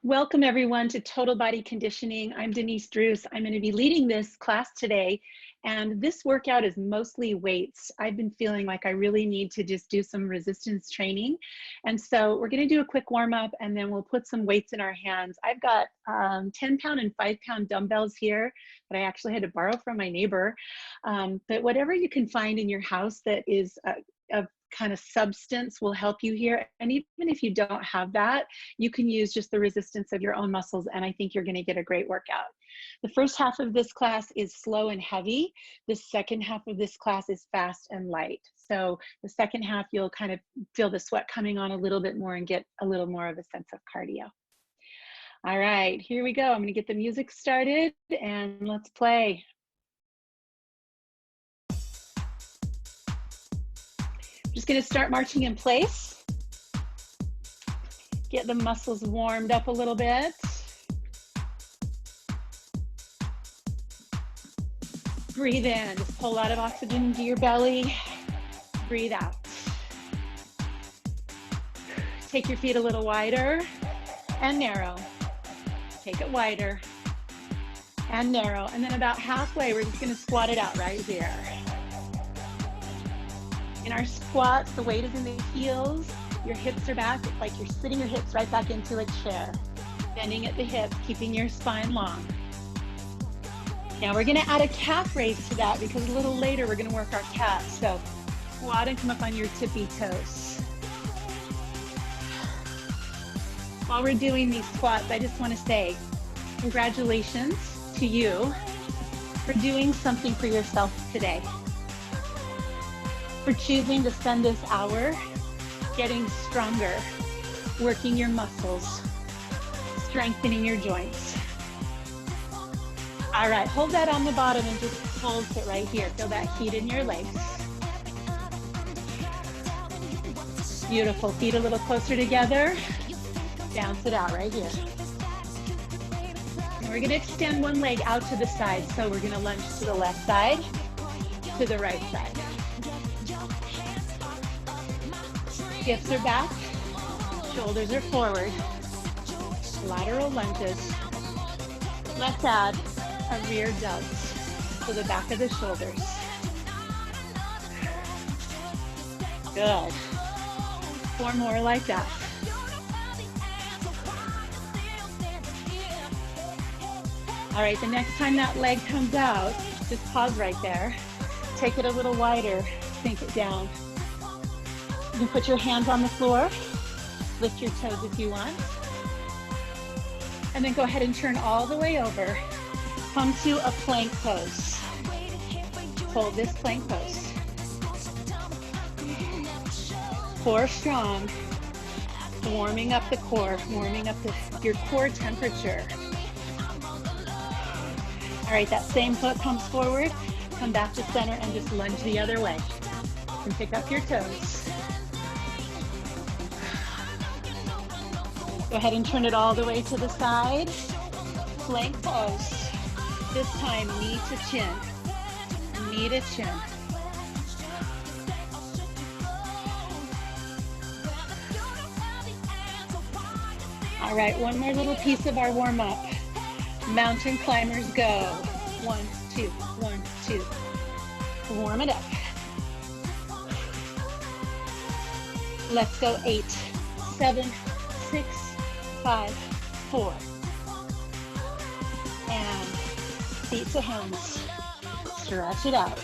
Welcome everyone to Total Body Conditioning. I'm Denise Druce. I'm going to be leading this class today, and this workout is mostly weights. I've been feeling like I really need to just do some resistance training, and so we're going to do a quick warm-up and then we'll put some weights in our hands. I've got 10-pound and 5-pound dumbbells here that I actually had to borrow from my neighbor, but whatever you can find in your house that is a kind of substance will help you here. And even if you don't have that, you can use just the resistance of your own muscles, and I think you're going to get a great workout. The first half of this class is slow and heavy. The second half of this class is fast and light. So the second half, you'll kind of feel the sweat coming on a little bit more and get a little more of a sense of cardio. All right, here we go. I'm going to get the music started and let's play. Just going to start marching in place. Get the muscles warmed up a little bit. Breathe in, just pull a lot of oxygen into your belly. Breathe out. Take your feet a little wider and narrow. Take it wider and narrow. And then about halfway, we're just going to squat it out right here. In our squats, the weight is in the heels, your hips are back. It's like you're sitting your hips right back into a chair. Bending at the hips, keeping your spine long. Now we're gonna add a calf raise to that because a little later we're gonna work our calves. So squat and come up on your tippy toes. While we're doing these squats, I just wanna say congratulations to you for doing something for yourself today. For choosing to spend this hour getting stronger, working your muscles, strengthening your joints. All right, hold that on the bottom and just hold it right here. Feel that heat in your legs. Beautiful, feet a little closer together. Bounce it out right here. And we're gonna extend one leg out to the side. So we're gonna lunge to the left side, to the right side. Hips are back, shoulders are forward, lateral lunges. Let's add a rear delts to the back of the shoulders. Good. 4 more like that. All right, the next time that leg comes out, just pause right there. Take it a little wider, sink it down. You can put your hands on the floor, lift your toes if you want, and then go ahead and turn all the way over. Come to a plank pose. Hold this plank pose. Core strong, warming up the core, warming up your core temperature. All right, that same foot comes forward, come back to center and just lunge the other way. And pick up your toes. Go ahead and turn it all the way to the side. Plank pose. This time, knee to chin. Knee to chin. All right, one more little piece of our warm-up. Mountain climbers go. 1, 2, 1, 2. Warm it up. Let's go 8, 7, 6, 5, 4. And feet to hands. Stretch it out.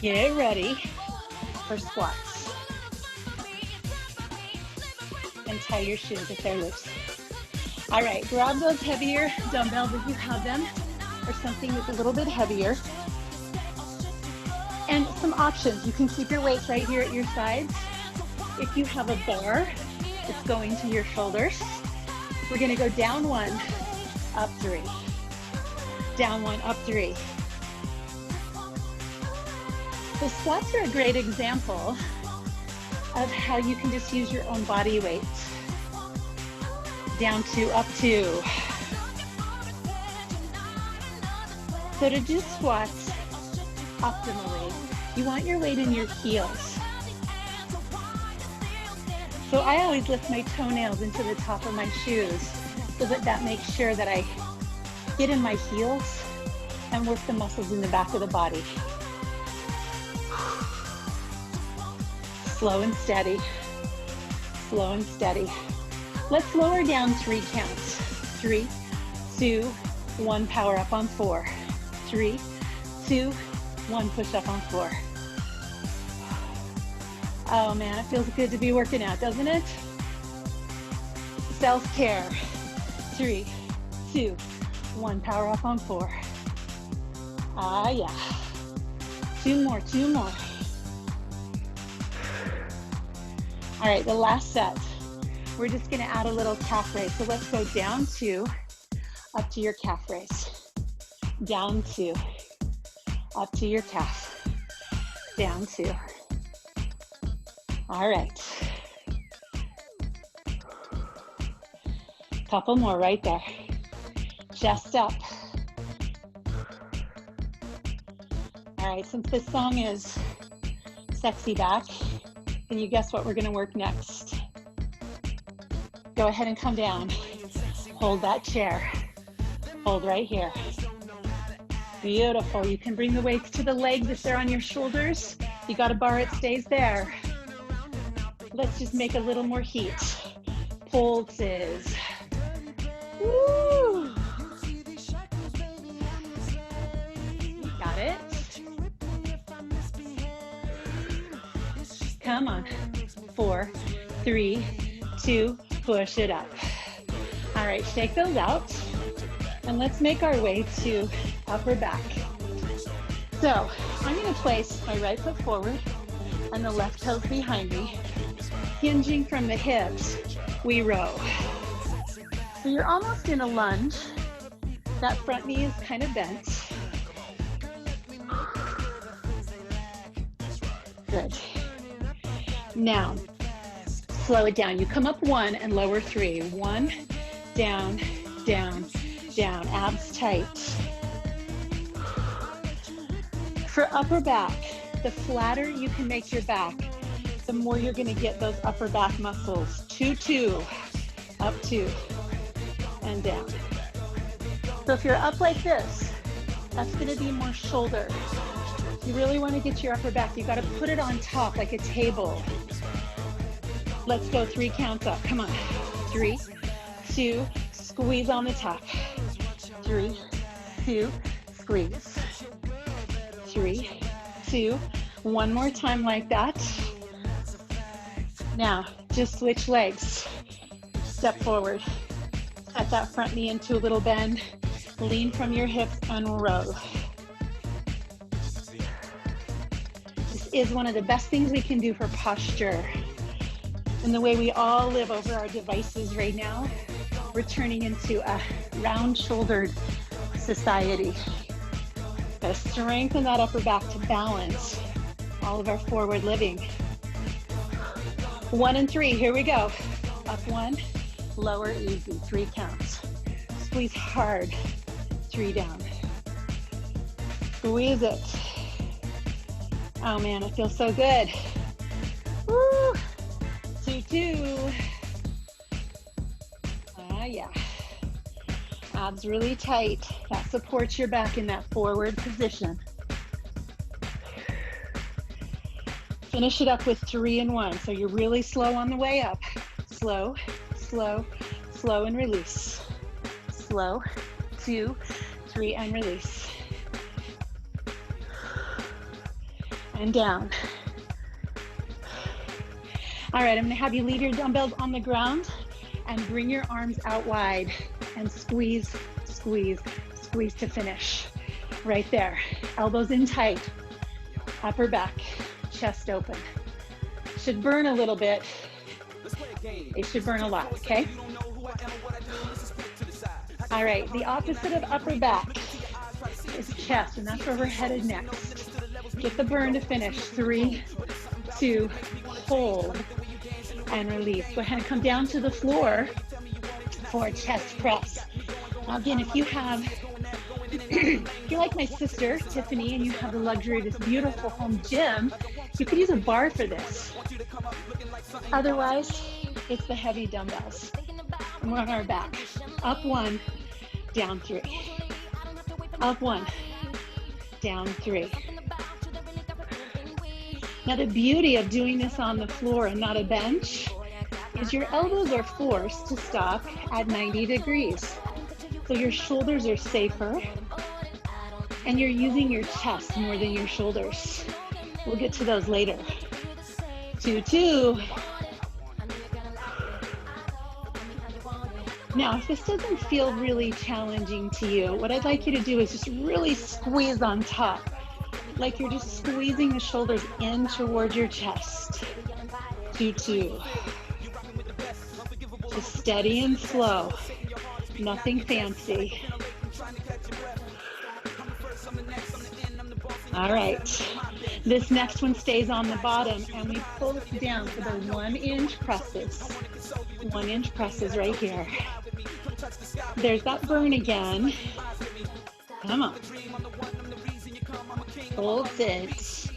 Get ready for squats. And tie your shoes if they're loose. All right, grab those heavier dumbbells if you have them, or something that's a little bit heavier. And some options. You can keep your weights right here at your sides. If you have a bar, it's going to your shoulders. We're gonna go down 1, up 3. Down 1, up 3. The squats are a great example of how you can just use your own body weight. Down 2, up 2. So to do squats optimally, you want your weight in your heels. So I always lift my toenails into the top of my shoes so that makes sure that I get in my heels and work the muscles in the back of the body. Slow and steady, slow and steady. Let's lower down 3 counts. 3, 2, 1, power up on 4. 3, 2, 1, push up on 4. Oh man, it feels good to be working out, doesn't it? Self-care. 3, 2, 1, power up on 4. Ah, yeah. 2 more, 2 more. All right, the last set. We're just gonna add a little calf raise. So let's go down 2, up to your calf raise. Down 2, up to your calf. Down 2. All right. Couple more right there. Chest up. All right, since this song is Sexy Back, can you guess what we're gonna work next? Go ahead and come down. Hold that chair. Hold right here. Beautiful. You can bring the weights to the legs if they're on your shoulders. You got a bar, it stays there. Let's just make a little more heat. Pulses. Woo! Got it? Come on. 4, 3, 2, push it up. All right, shake those out. And let's make our way to upper back. So I'm gonna place my right foot forward and the left toes behind me. Hinging from the hips, we row. So you're almost in a lunge. That front knee is kind of bent. Good. Now, slow it down. You come up 1 and lower 3. 1, down, down, down. Abs tight. For upper back, the flatter you can make your back, the more you're gonna get those upper back muscles. 2, 2, up 2, and down. So if you're up like this, that's gonna be more shoulder. You really wanna get your upper back. You gotta put it on top like a table. Let's go 3 counts up, come on. 3, 2, squeeze on the top. 3, 2, squeeze. 3, 2, one more time like that. Now, just switch legs. Step forward. Set that front knee into a little bend. Lean from your hips and row. This is one of the best things we can do for posture. And the way we all live over our devices right now, we're turning into a round-shouldered society. Gotta strengthen that upper back to balance all of our forward living. 1 and 3, here we go. Up 1, lower easy, 3 counts. Squeeze hard, 3 down. Squeeze it. Oh man, it feels so good. Woo! 2, 2. Ah, yeah. Abs really tight. That supports your back in that forward position. Finish it up with 3 and 1. So you're really slow on the way up. Slow, slow, slow and release. Slow, 2, 3 and release. And down. All right, I'm gonna have you leave your dumbbells on the ground and bring your arms out wide and squeeze, squeeze, squeeze to finish. Right there, elbows in tight, upper back, chest open. Should burn a little bit. It should burn a lot, okay? All right, the opposite of upper back is chest, and that's where we're headed next. Get the burn to finish. 3, 2, hold, and release. Go ahead and come down to the floor for a chest press. Now again, if you're like my sister, Tiffany, and you have the luxury of this beautiful home gym, you could use a bar for this. Otherwise, It's the heavy dumbbells. And we're on our back. Up 1, down 3. Up 1, down 3. Now the beauty of doing this on the floor and not a bench is your elbows are forced to stop at 90 degrees. So your shoulders are safer and you're using your chest more than your shoulders. We'll get to those later. 2, 2. Now, if this doesn't feel really challenging to you, what I'd like you to do is just really squeeze on top, like you're just squeezing the shoulders in towards your chest. 2, 2. Just steady and slow, nothing fancy. All right, this next one stays on the bottom and we pull it down for the 1-inch presses. 1-inch presses right here. There's that burn again. Come on. Hold it.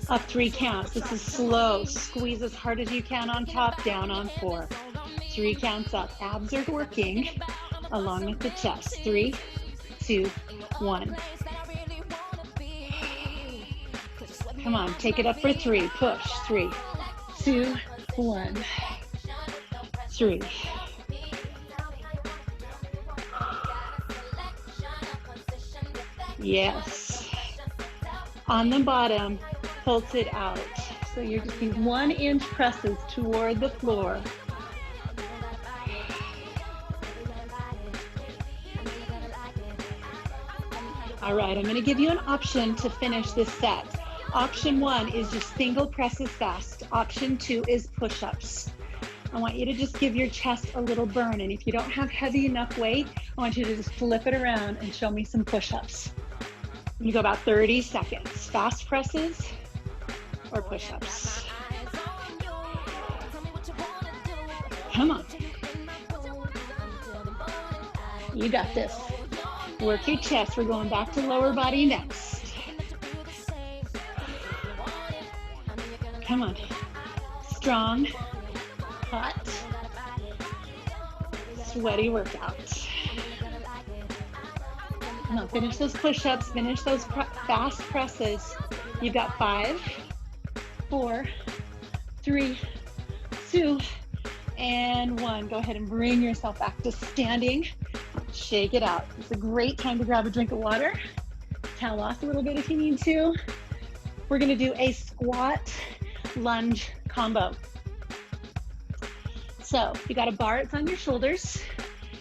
Up 3 counts. This is slow. Squeeze as hard as you can on top, down on 4. 3 counts up. Abs are working along with the chest. 3, 2, 1. Come on, take it up for 3. Push. 3, 2, 1. 3. Yes. On the bottom, pulse it out. So you're just doing 1-inch presses toward the floor. All right, I'm going to give you an option to finish this set. Option 1 is just single presses fast. Option 2 is push-ups. I want you to just give your chest a little burn, and if you don't have heavy enough weight, I want you to just flip it around and show me some push-ups. You go about 30 seconds. Fast presses or push-ups. Come on. You got this. Work your chest. We're going back to lower body next. Come on. Strong, hot, sweaty workout. Now finish those push-ups, finish those fast presses. You've got 5, 4, 3, 2, and 1. Go ahead and bring yourself back to standing. Shake it out. It's a great time to grab a drink of water. Towel off a little bit if you need to. We're gonna do a squat lunge combo. So you got a bar, it's on your shoulders.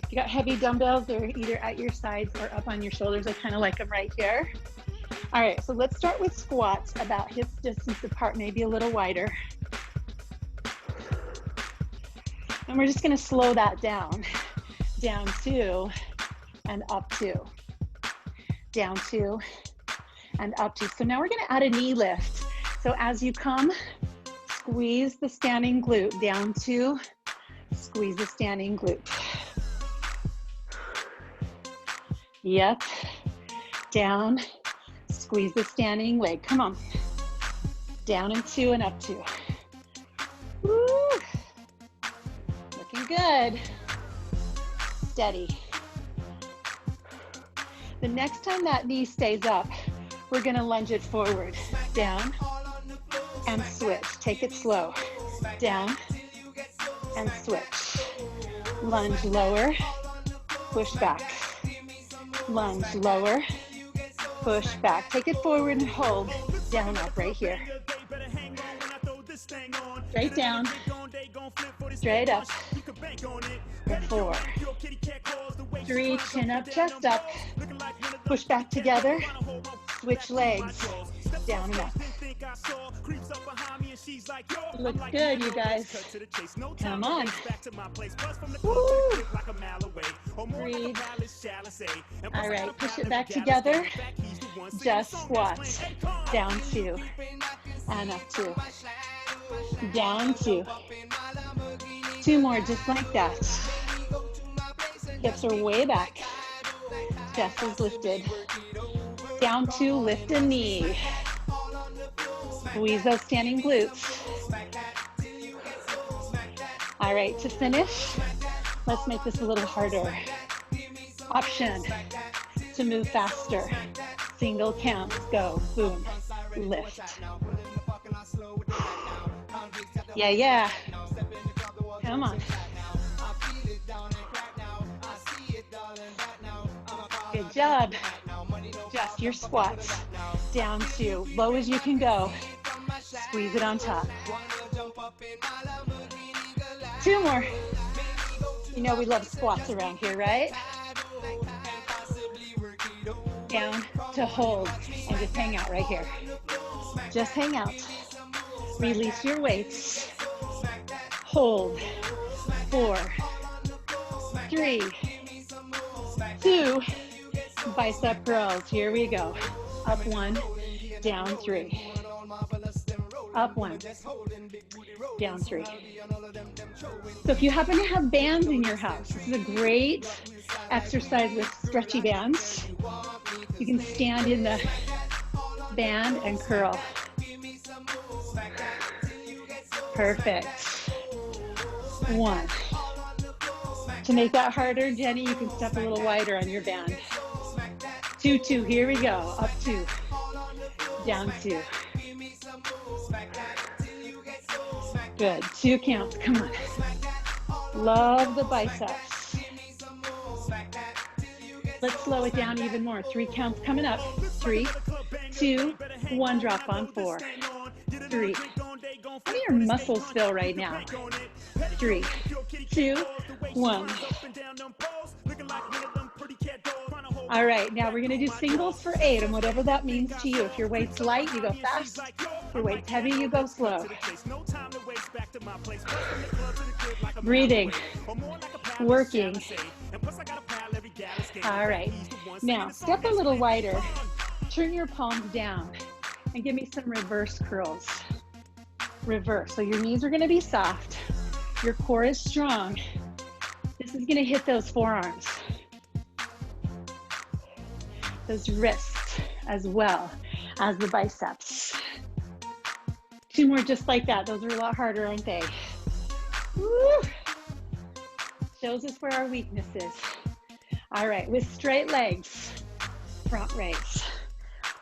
You got heavy dumbbells, they're either at your sides or up on your shoulders. I kind of like them right here. All right, so let's start with squats about hip distance apart, maybe a little wider. And we're just gonna slow that down. Down 2 and up 2. Down 2 and up 2. So now we're gonna add a knee lift. So as you come, squeeze the standing glute. Down 2, squeeze the standing glute. Yep, down, squeeze the standing leg. Come on, down and 2 and up 2. Woo. Looking good. Steady. The next time that knee stays up, we're gonna lunge it forward. Down and switch. Take it slow. Down and switch. Lunge lower, push back. Lunge lower, push back. Take it forward and hold. Down, up, right here. Straight down, straight up. 4, 3, chin up, chest up. Push back together, switch legs, down and up. Looks good, you guys. Come on. Woo. Breathe. All right, push it back together. Just squats. Down 2 and up 2. Down 2. 2 more, just like that. Hips are way back. Chest is lifted. Down 2, lift a knee. Squeeze those standing glutes. All right, to finish, let's make this a little harder. Option to move faster. Single counts, go, boom, lift. Yeah. Come on. Good job. Adjust your squats down to low as you can go. Squeeze it on top. 2 more. You know we love squats around here, right? Down to hold and just hang out right here. Just hang out. Release your weights. Hold. 4, 3, 2, bicep curls. Here we go. Up 1, down 3. Up 1, down 3. So if you happen to have bands in your house, this is a great exercise with stretchy bands. You can stand in the band and curl. Perfect. 1. To make that harder, Jenny, you can step a little wider on your band. 2, 2, here we go. Up 2, down 2. Good, 2 counts, come on. Love the biceps. Let's slow it down even more. 3 counts coming up. 3, 2, 1, drop on 4, 3. How do your muscles feel right now? 3, 2, 1. All right, now we're gonna do singles for 8, and whatever that means to you. If your weight's light, you go fast. If your weight's heavy, you go slow. Breathing, working. All right, now step a little wider. Turn your palms down and give me some reverse curls. Reverse, so your knees are gonna be soft. Your core is strong. This is gonna hit those forearms, those wrists, as well as the biceps. 2 more just like that. Those are a lot harder, aren't they? Woo! Shows us where our weakness is. All right, with straight legs, front raise.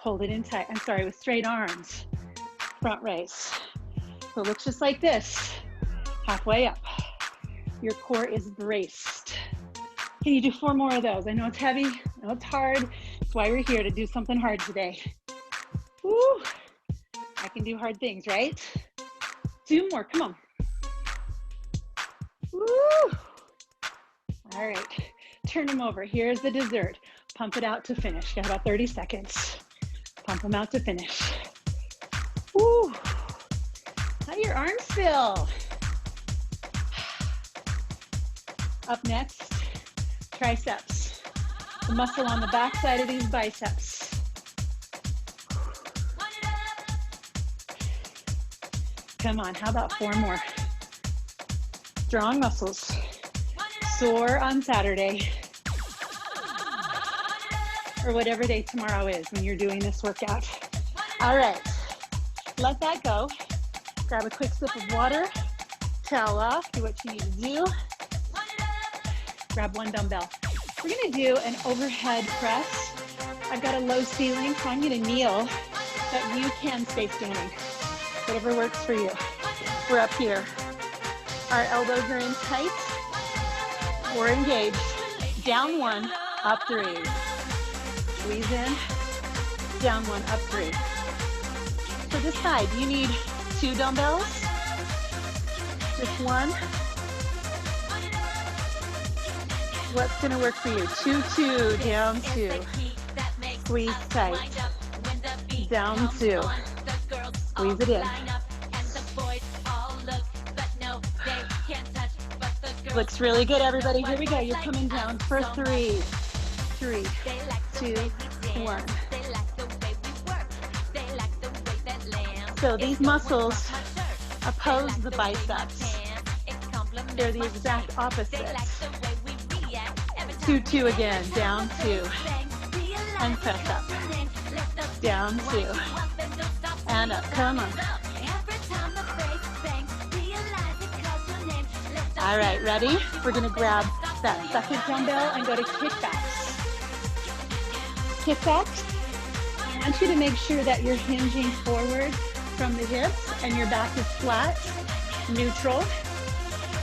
Hold it in tight. I'm sorry, with straight arms, front raise. So it looks just like this. Halfway up. Your core is braced. Can you do 4 more of those? I know it's heavy, I know it's hard. That's why we're here, to do something hard today. Woo! I can do hard things, right? 2 more, come on. Woo! All right, turn them over. Here's the dessert. Pump it out to finish. Got about 30 seconds. Pump them out to finish. Woo! How do your arms feel? Up next, triceps. The muscle on the back side of these biceps. Come on, how about 4 more? Strong muscles. Sore on Saturday. Or whatever day tomorrow is when you're doing this workout. All right, let that go. Grab a quick sip of water, towel off, do what you need to do. Grab 1 dumbbell. We're gonna do an overhead press. I've got a low ceiling, so I'm gonna kneel, but you can stay standing. Whatever works for you. We're up here. Our elbows are in tight. We're engaged. Down 1, up 3. Squeeze in, down 1, up 3. So this side, you need 2 dumbbells, just 1. What's gonna work for you? 2, 2, down 2. Squeeze tight, down 2. Squeeze it in. Looks really good, everybody. Here we go. You're coming down for 3, 3, 2, 1. So these muscles oppose the biceps. They're the exact opposites. 2, 2 again, down 2. And press up. Down 2. And up, come on. All right, ready? We're gonna grab that second dumbbell and go to kickbacks. Kickbacks, I want you to make sure that you're hinging forward from the hips and your back is flat, neutral,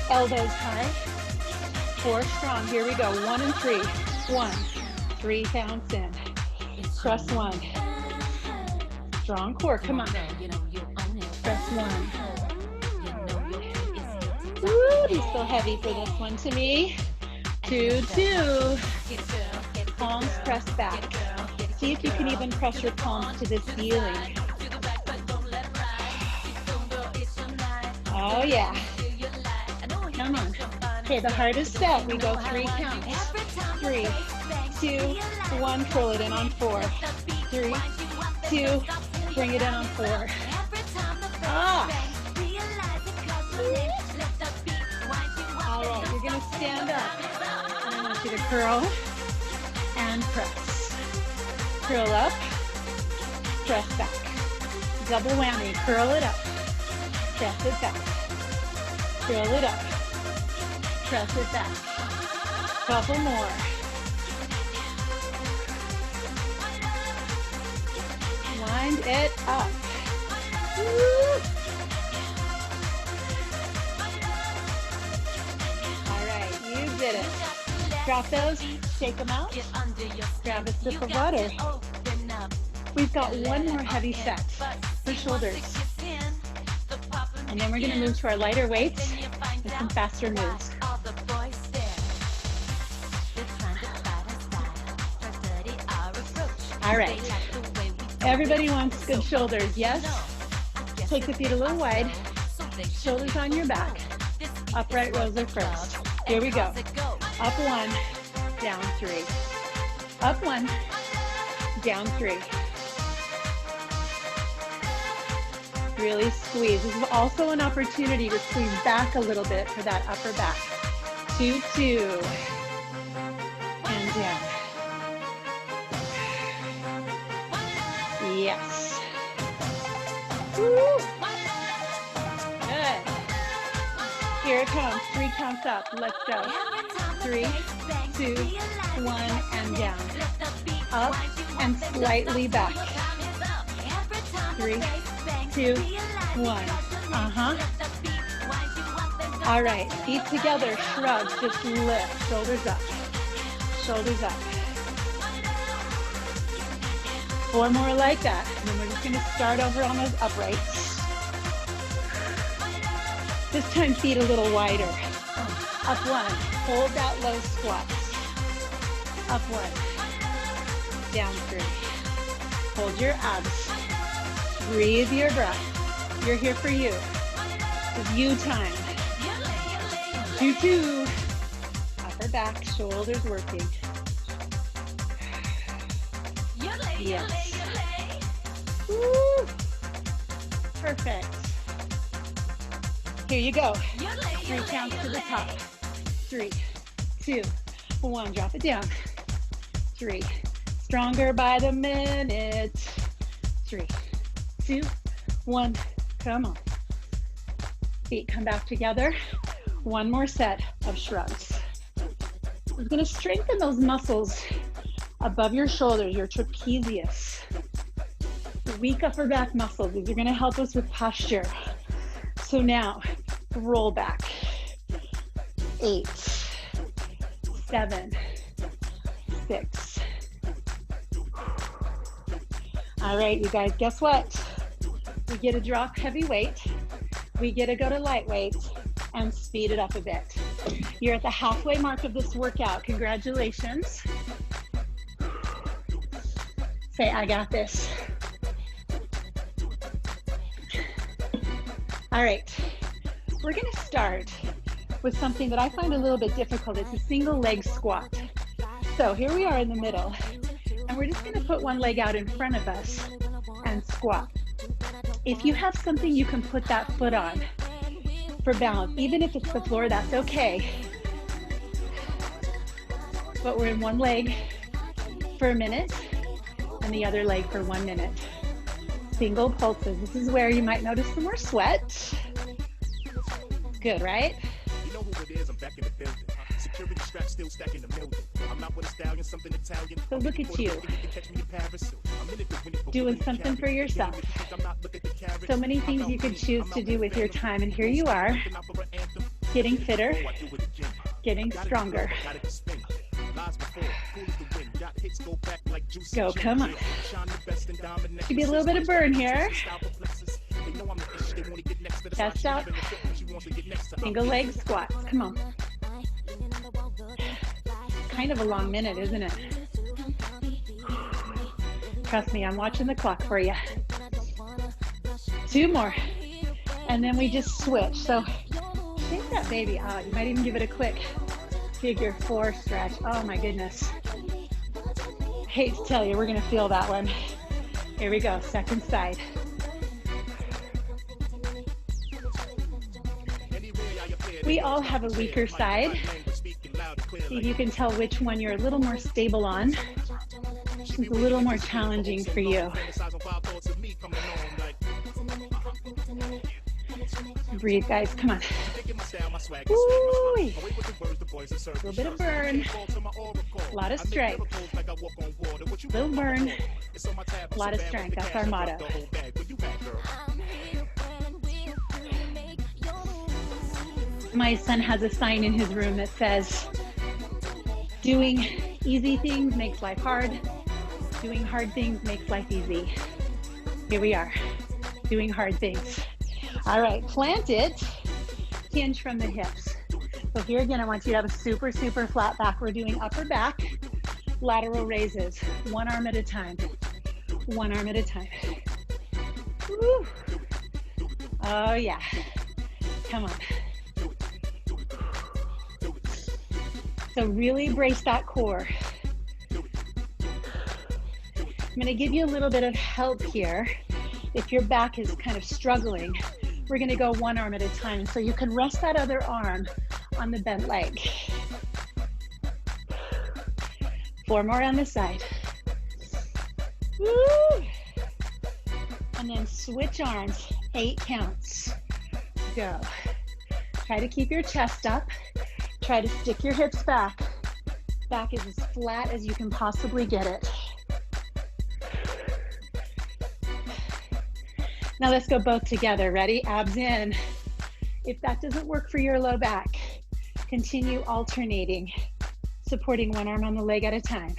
elbows high. 4 strong, here we go, 1 and 3. 1, 3 counts in. Press 1. Strong core, come on. Press 1. Woo, he's so heavy for this one to me. 2, 2. Palms press back. See if you can even press your palms to the ceiling. Oh yeah. Come on. Okay, the hardest set. We go 3 counts. 3, 2, 1. Curl it in on 4. 3, 2. Bring it in on 4. Ah. All right, you're gonna stand up. And I want you to curl and press. Curl up, press back. Double whammy, curl it up, press it back. Curl it up, press it back. Couple more. Wind it up. Woo. All right, you did it. Drop those, take them out, grab a sip of water. We've got one more heavy set for shoulders. And then we're gonna move to our lighter weights and some faster moves. All right, everybody wants good shoulders, yes? Take the feet a little wide, shoulders on your back. Upright rows are first. Here we go. Up 1, down 3. Up 1, down 3. Really squeeze. This is also an opportunity to squeeze back a little bit for that upper back. 2, 2. And down. Yes. Woo. Good. Here it comes. 3 counts up. Let's go. 3, 2, 1, and down. Up and slightly back. 3, 2, 1. All right, feet together, shrugs, just lift. Shoulders up. Shoulders up. 4 more like that. And then we're just gonna start over on those uprights. This time feet a little wider. Up 1, hold that low squat. Up 1, down 3. Hold your abs. Breathe your breath. You're here for you. It's you time. 2, 2. Upper back, shoulders working. Yes. Woo. Perfect. Here you go. 3 counts to the top. 3, 2, 1. Drop it down. 3. Stronger by the minute. 3, 2, 1. Come on. Feet come back together. 1 more set of shrugs. We're going to strengthen those muscles above your shoulders, your trapezius. The weak upper back muscles. These are going to help us with posture. So now, roll back. 8, 7, 6. All right, you guys, guess what? We get to drop heavy weight. We get to go to lightweight and speed it up a bit. You're at the halfway mark of this workout. Congratulations. Say, I got this. All right, we're gonna start with something that I find a little bit difficult. It's a single leg squat. So here we are in the middle, and we're just gonna put one leg out in front of us and squat. If you have something you can put that foot on for balance, even if it's the floor, that's okay. But we're in one leg for a minute and the other leg for 1 minute. Single pulses. This is where you might notice some more sweat. Good, right? So look at you, doing something for yourself. So many things you could choose to do with your time, and here you are, getting fitter, getting stronger. Go, come on. Should be a little bit of burn here. Chest up. Single leg squats. Come on. Kind of a long minute, isn't it? Trust me, I'm watching the clock for you. 2 more. And then we just switch. So shake that baby out. You might even give it a quick figure 4 stretch. Oh my goodness. Hate to tell you, we're gonna feel that one. Here we go, second side. We all have a weaker side. See if you can tell which one you're a little more stable on. It's a little more challenging for you. Breathe, guys, come on. Ooh, a little bit of burn, a lot of strength. Little burn, a lot of strength. That's our motto. My son has a sign in his room that says, doing easy things makes life hard. Doing hard things makes life easy. Here we are, doing hard things. All right, plant it, hinge from the hips. So here again, I want you to have a super, super flat back. We're doing upper back, lateral raises, one arm at a time. One arm at a time. Woo. Oh yeah, come on. So really brace that core. I'm gonna give you a little bit of help here. If your back is kind of struggling, we're gonna go one arm at a time. So you can rest that other arm on the bent leg. 4 more on the side. Woo! And then switch arms, 8 counts. Go. Try to keep your chest up. Try to stick your hips back. Back is as flat as you can possibly get it. Now let's go both together. Ready? Abs in. If that doesn't work for your low back, continue alternating, supporting one arm on the leg at a time.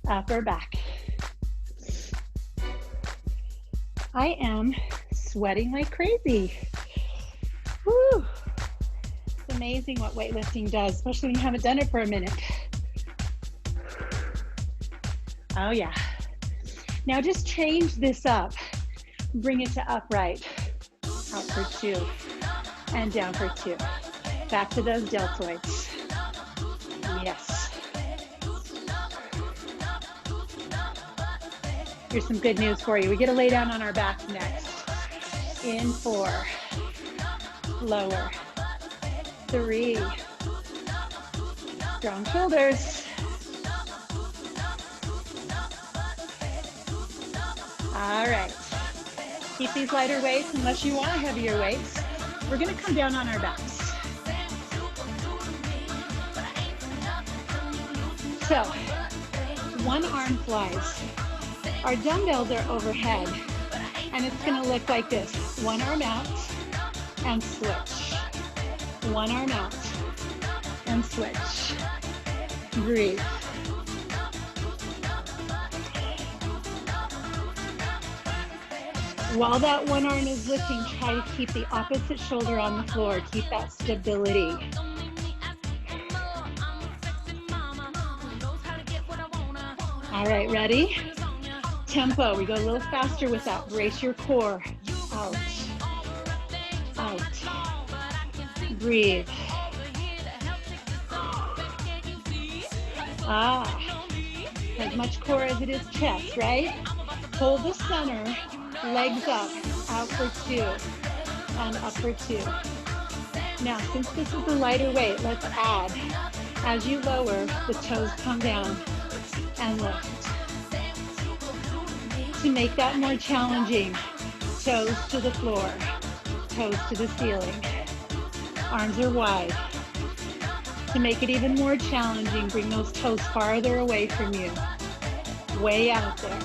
Upper back. I am sweating like crazy. Woo! It's amazing what weightlifting does, especially when you haven't done it for a minute. Oh yeah. Now just change this up. Bring it to upright. Out for 2 and down for 2. Back to those deltoids. Yes. Here's some good news for you. We get to lay down on our backs next. In 4. Lower. 3. Strong shoulders. All right. Keep these lighter weights unless you want heavier weights. We're gonna come down on our backs. So, one arm flies. Our dumbbells are overhead, and it's gonna look like this. One arm out, and switch. One arm out, and switch. Breathe. While that one arm is lifting, try to keep the opposite shoulder on the floor. Keep that stability. All right, ready? Tempo, we go a little faster with that. Brace your core. Out. Out. Breathe. Ah, as much core as it is chest, right? Hold the center. Legs up, out for 2, and up for 2. Now, since this is a lighter weight, let's add. As you lower, the toes come down and lift. To make that more challenging, toes to the floor, toes to the ceiling. Arms are wide. To make it even more challenging, bring those toes farther away from you. Way out there.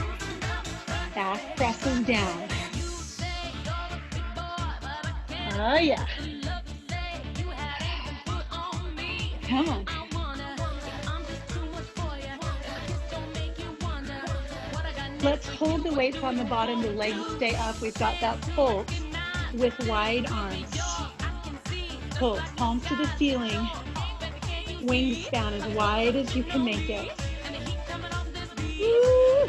Back presses down. Oh yeah. Come on. Let's hold the weights on the bottom, the legs stay up. We've got that pulse with wide arms. Pulse, palms to the ceiling. Wingspan as wide as you can make it. Woo.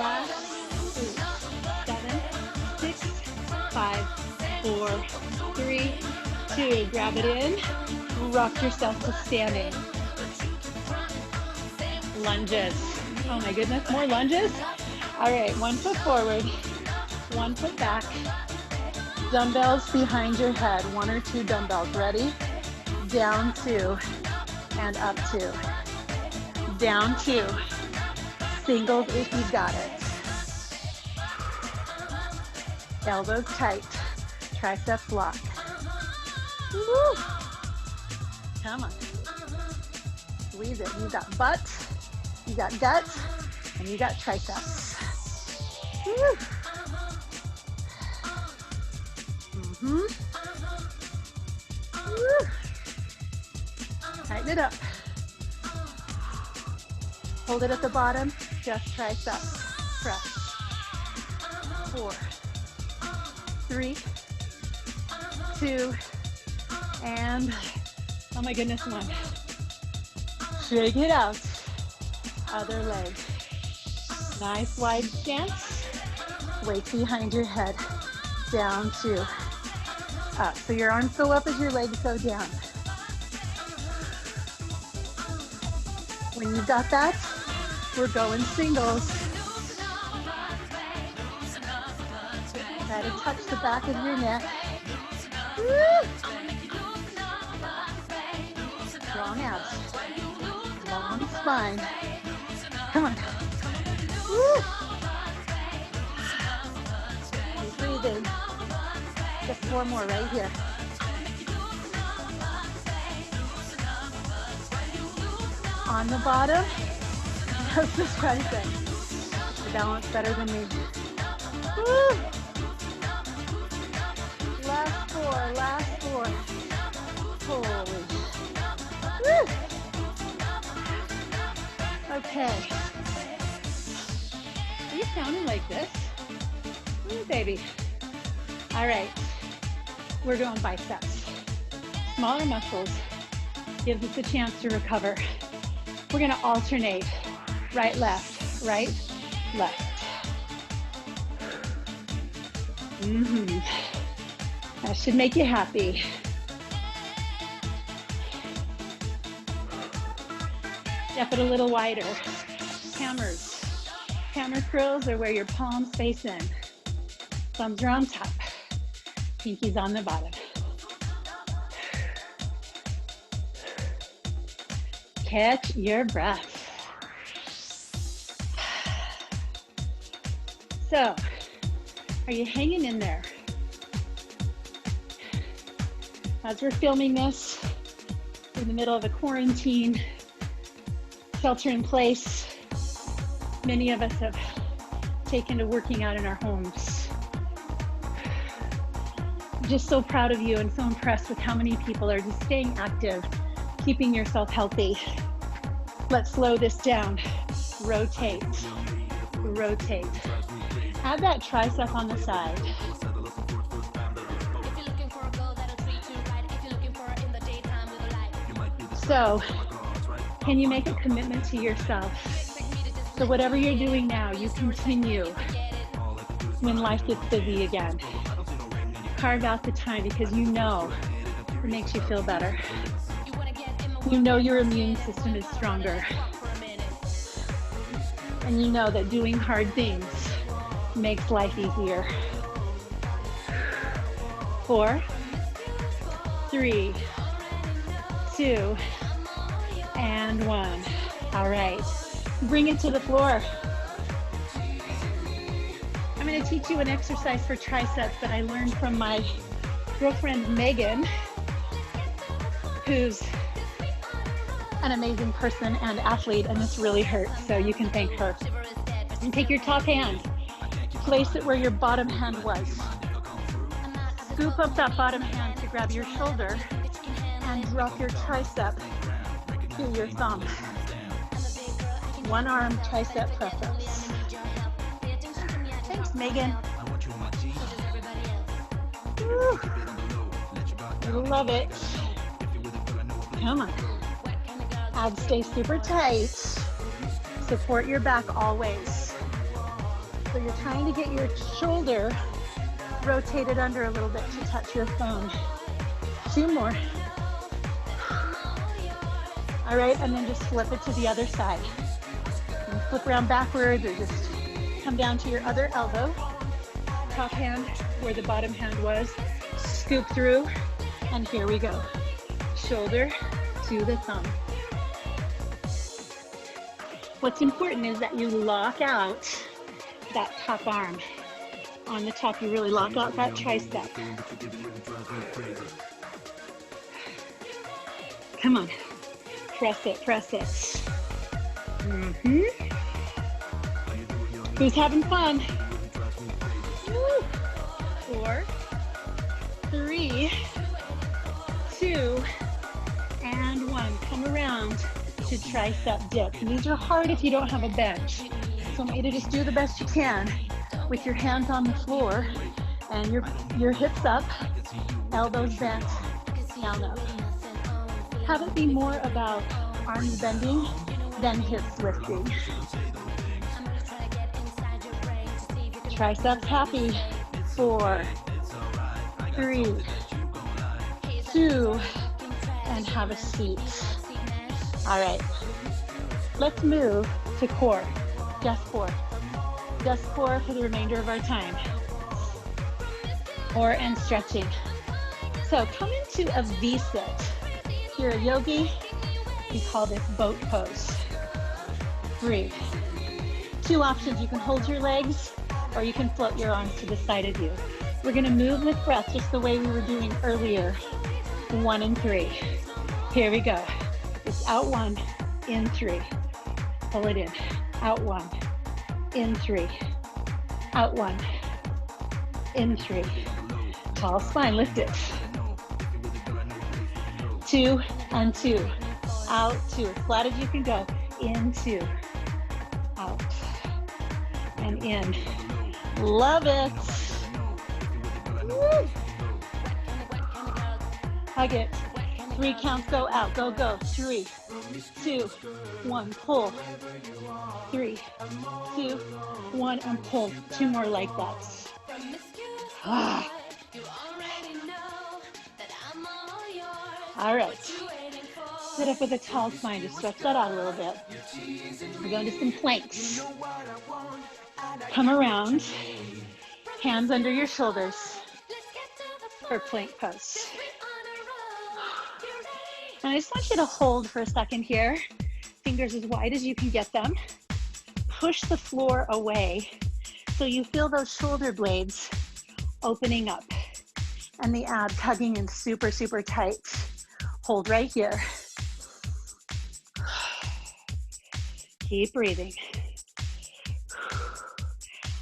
Last 8, 7, 6, 5, 4, 3, 2. Grab it in. Rock yourself to standing. Lunges. Oh my goodness, more lunges. All right, 1 foot forward, 1 foot back. Dumbbells behind your head, 1 or 2 dumbbells. Ready? Down 2 and up 2. Down 2. Singles if you've got it. Elbows tight. Triceps lock. Woo. Come on. Squeeze it. You've got butt, you got gut, and you got triceps. Woo. Woo. Tighten it up. Hold it at the bottom, just triceps. Press. 4, 3, 2, and oh my goodness, 1. Shake it out. Other leg. Nice wide stance. Weight behind your head. Down 2. Up. So your arms go up as your legs go down. When you've got that, we're going singles. Try to touch the back of your neck. Woo! Strong abs. Long spine. Come on. Woo! Keep breathing. Just 4 more right here. On the bottom, how's this tricep? You balance better than me. Woo! Last 4, last 4. Holy. Woo! Okay. Are you sounding like this? Ooh, baby. All right. We're doing biceps. Smaller muscles gives us a chance to recover. We're gonna alternate. Right, left, right, left. That should make you happy. Step it a little wider. Hammers. Hammer curls are where your palms face in. Thumbs are on top. Pinkies on the bottom. Catch your breath. So, are you hanging in there? As we're filming this, in the middle of a quarantine, shelter in place, many of us have taken to working out in our homes. I'm just so proud of you and so impressed with how many people are just staying active, keeping yourself healthy. Let's slow this down. Rotate, rotate. Have that tricep on the side. So, can you make a commitment to yourself? So whatever you're doing now, you continue when life gets busy again. Carve out the time because you know it makes you feel better. You know your immune system is stronger. And you know that doing hard things makes life easier. 4, 3, 2, and 1. All right, bring it to the floor. I'm going to teach you an exercise for triceps that I learned from my girlfriend Megan, who's an amazing person and athlete, and this really hurts, so you can thank her. And take your top hand, place it where your bottom hand was. Scoop up that bottom hand to grab your shoulder and drop your tricep to your thumb. One arm tricep press-ups. Thanks, Megan. Woo. Love it. Come on. Abs stay super tight. Support your back always. So you're trying to get your shoulder rotated under a little bit to touch your thumb. 2 more. All right, and then just flip it to the other side. And flip around backwards or just come down to your other elbow. Top hand where the bottom hand was. Scoop through, and here we go. Shoulder to the thumb. What's important is that you lock out that top arm. On the top, you really lock out that tricep. Come on. Press it, press it. Who's having fun? Woo. 4, 3, 2, and 1. Come around to tricep dip. These are hard if you don't have a bench. So I want you to just do the best you can with your hands on the floor and your hips up, elbows bent, down up. Have it be more about arms bending than hips lifting. Triceps happy. 4, 3, 2, and have a seat. All right, let's move to core, just core for the remainder of our time. Core and stretching. So come into a V-sit. If you're a yogi, we call this boat pose. Breathe. 2 options, you can hold your legs or you can float your arms to the side of you. We're gonna move with breath just the way we were doing earlier. 1 and 3. Here we go. It's out 1, in 3. Pull it in. Out 1, in 3. Out 1, in 3. Tall spine, lift it. 2 and 2. Out 2, as flat as you can go. In 2. Out. And in. Love it. Woo. Hug it. 3 counts, go out, go, go. 3, 2, 1, pull. 3, 2, 1, and pull. 2 more like that. Ah. All right. Sit up with a tall spine, just stretch that out a little bit. We're going to some planks. Come around, hands under your shoulders for plank pose. And I just want you to hold for a second here. Fingers as wide as you can get them. Push the floor away so you feel those shoulder blades opening up and the abs hugging in super, super tight. Hold right here. Keep breathing.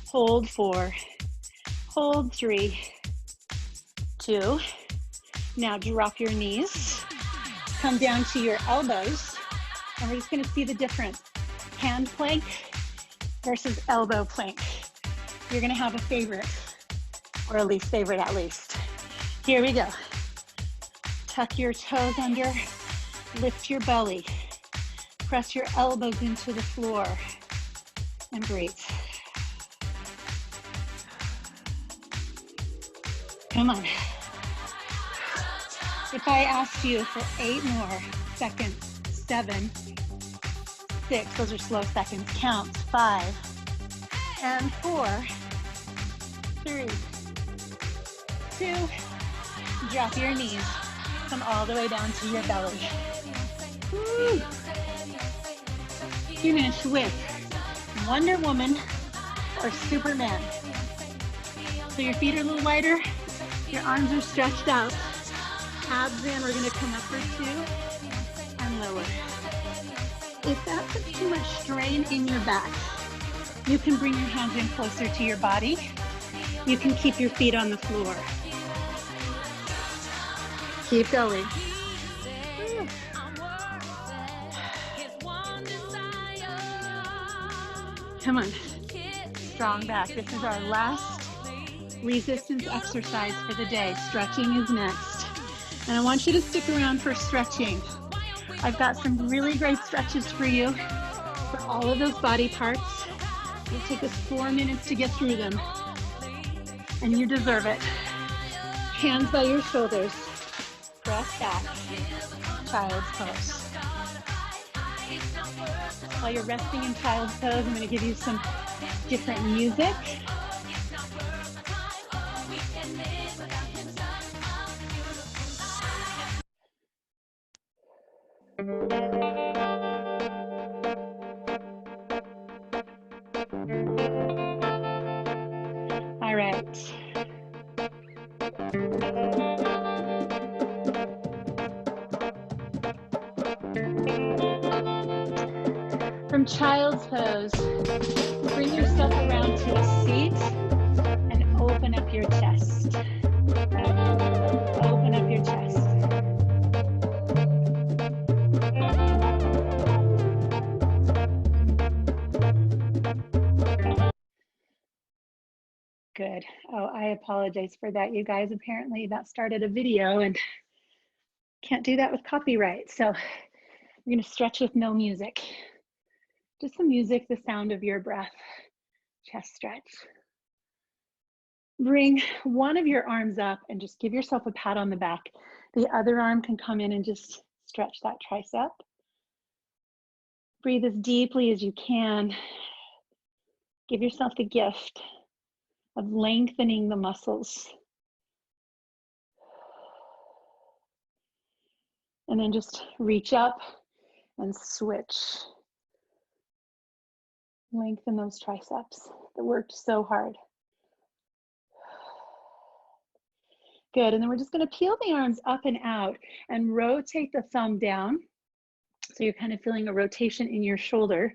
Hold 4, hold 3, 2. Now drop your knees. Come down to your elbows, and we're just gonna see the difference. Hand plank versus elbow plank. You're gonna have a favorite, or a least favorite at least. Here we go. Tuck your toes under, lift your belly. Press your elbows into the floor, and breathe. Come on. If I asked you for 8 more seconds, 7, 6, those are slow seconds, count, 5, and 4, 3, 2, drop your knees, come all the way down to your belly. Woo. Finish with Wonder Woman or Superman. So your feet are a little wider, your arms are stretched out. abs in, we're gonna come up for 2 and lower. If that puts too much strain in your back, you can bring your hands in closer to your body. You can keep your feet on the floor. Keep going. Come on, strong back. This is our last resistance exercise for the day. Stretching is next. And I want you to stick around for stretching. I've got some really great stretches for you for all of those body parts. It'll take us 4 minutes to get through them. And you deserve it. Hands by your shoulders. Press back. Child's pose. While you're resting in child's pose, I'm going to give you some different music. All right. From child's pose, bring yourself around to a seat and open up your chest. Open up your chest. Good. Oh, I apologize for that, you guys. Apparently that started a video and can't do that with copyright. So we're going to stretch with no music. Just the music, the sound of your breath. Chest stretch. Bring one of your arms up and just give yourself a pat on the back. The other arm can come in and just stretch that tricep. Breathe as deeply as you can. Give yourself the gift of lengthening the muscles. And then just reach up and switch. Lengthen those triceps that worked so hard. Good, and then we're just gonna peel the arms up and out and rotate the thumb down. So you're kind of feeling a rotation in your shoulder.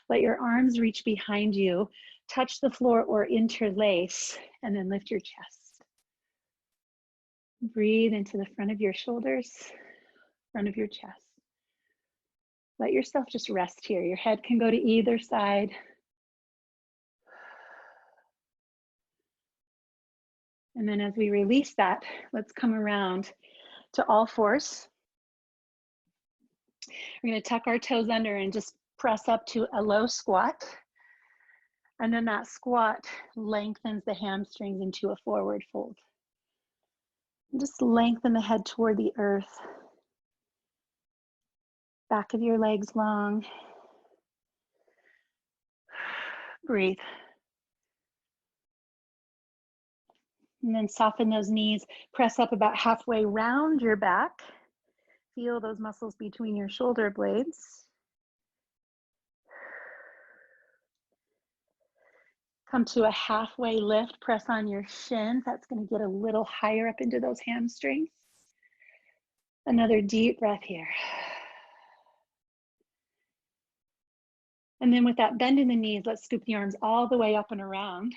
Let your arms reach behind you, touch the floor or interlace, and then lift your chest. Breathe into the front of your shoulders, front of your chest. Let yourself just rest here. Your head can go to either side. And then as we release that, let's come around to all fours. We're going to tuck our toes under and just press up to a low squat. And then that squat lengthens the hamstrings into a forward fold. And just lengthen the head toward the earth. Back of your legs long. Breathe. And then soften those knees. Press up about halfway round your back. Feel those muscles between your shoulder blades. Come to a halfway lift. Press on your shins. That's going to get a little higher up into those hamstrings. Another deep breath here. And then with that bend in the knees, let's scoop the arms all the way up and around.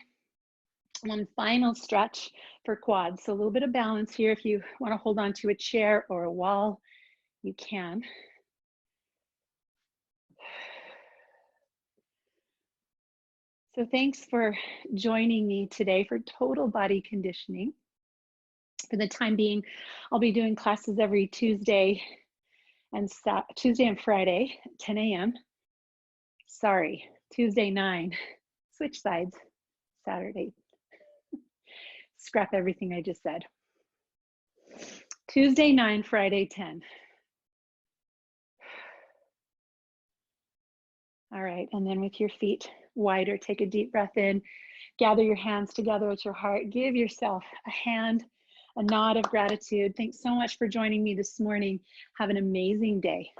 One final stretch for quads. So a little bit of balance here. If you want to hold on to a chair or a wall, you can. So thanks for joining me today for Total Body Conditioning. For the time being, I'll be doing classes every Tuesday and Friday, 10 a.m. Sorry, Tuesday 9, switch sides, Saturday. Scrap everything I just said. Tuesday 9, Friday 10. All right, and then with your feet wider, take a deep breath in, gather your hands together at your heart, give yourself a hand, a nod of gratitude. Thanks so much for joining me this morning. Have an amazing day.